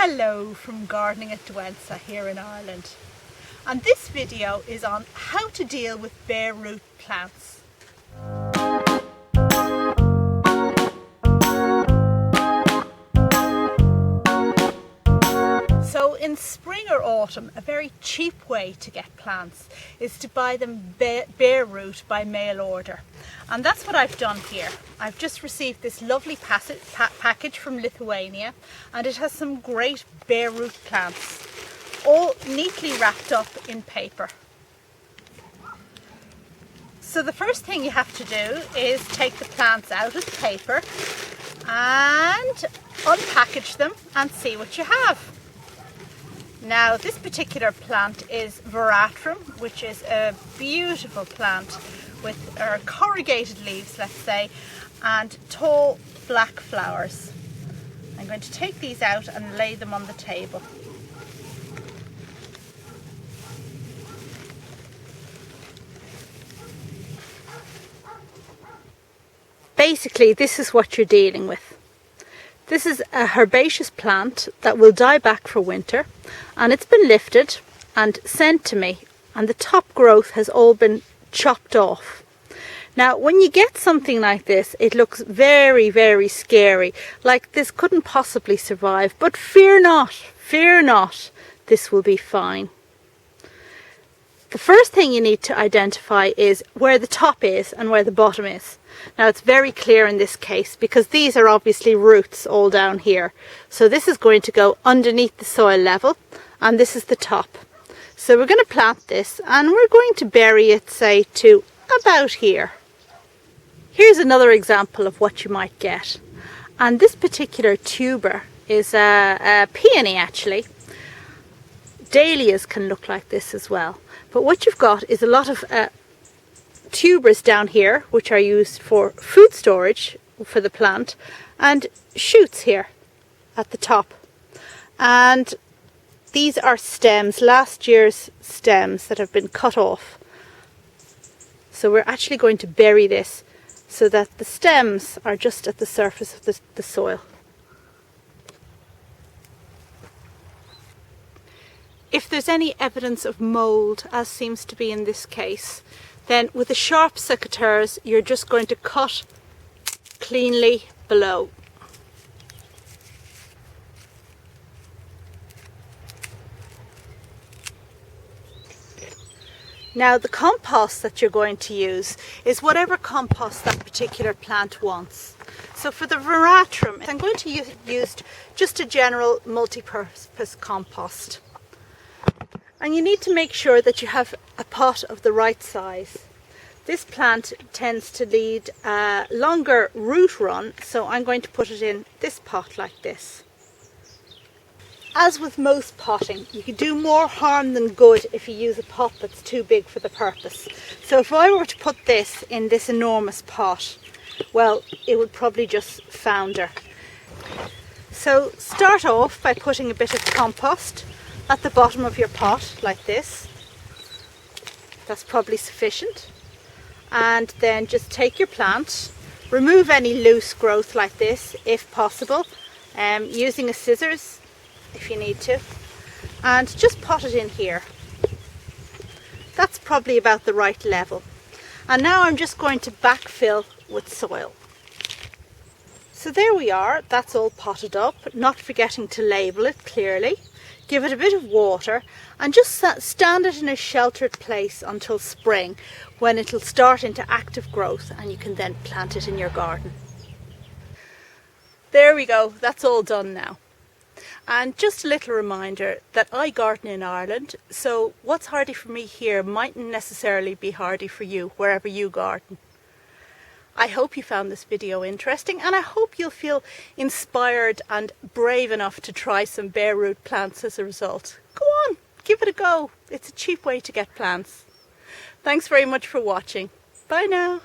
Hello from Gardening at Douentza here in Ireland, and this video is on how to deal with bare root plants. So in spring or autumn, a very cheap way to get plants is to buy them bare root by mail order. And that's what I've done here. I've just received this lovely package from Lithuania, and it has some great bare root plants, all neatly wrapped up in paper. So the first thing you have to do is take the plants out of the paper and unpackage them and see what you have. Now this particular plant is Veratrum, which is a beautiful plant with corrugated leaves, let's say, and tall black flowers. I'm going to take these out and lay them on the table. Basically, this is what you're dealing with. This is a herbaceous plant that will die back for winter, and it's been lifted and sent to me, and the top growth has all been chopped off. Now when you get something like this, it looks very, very scary, like this couldn't possibly survive, but fear not, this will be fine. The first thing you need to identify is where the top is and where the bottom is. Now it's very clear in this case because these are obviously roots all down here. So this is going to go underneath the soil level, and this is the top. So we're going to plant this and we're going to bury it, say, to about here. Here's another example of what you might get. And this particular tuber is a peony actually. Dahlias can look like this as well. But what you've got is a lot of tubers down here, which are used for food storage for the plant, and shoots here at the top. And these are stems, last year's stems that have been cut off. So we're actually going to bury this so that the stems are just at the surface of the soil. If there's any evidence of mould, as seems to be in this case, then with the sharp secateurs you're just going to cut cleanly below. Now the compost that you're going to use is whatever compost that particular plant wants. So for the Veratrum, I'm going to use just a general multi-purpose compost. And you need to make sure that you have a pot of the right size. This plant tends to lead a longer root run, so I'm going to put it in this pot like this. As with most potting, you can do more harm than good if you use a pot that's too big for the purpose. So if I were to put this in this enormous pot, well, it would probably just founder. So start off by putting a bit of compost at the bottom of your pot like this. That's probably sufficient. And then just take your plant, remove any loose growth like this if possible, using a scissors if you need to, and just pot it in here. That's probably about the right level. And now I'm just going to backfill with soil. So there we are, that's all potted up, not forgetting to label it clearly. Give it a bit of water and just stand it in a sheltered place until spring, when it'll start into active growth and you can then plant it in your garden. There we go, that's all done now. And just a little reminder that I garden in Ireland, so what's hardy for me here mightn't necessarily be hardy for you wherever you garden. I hope you found this video interesting, and I hope you'll feel inspired and brave enough to try some bare root plants as a result. Go on, give it a go. It's a cheap way to get plants. Thanks very much for watching. Bye now.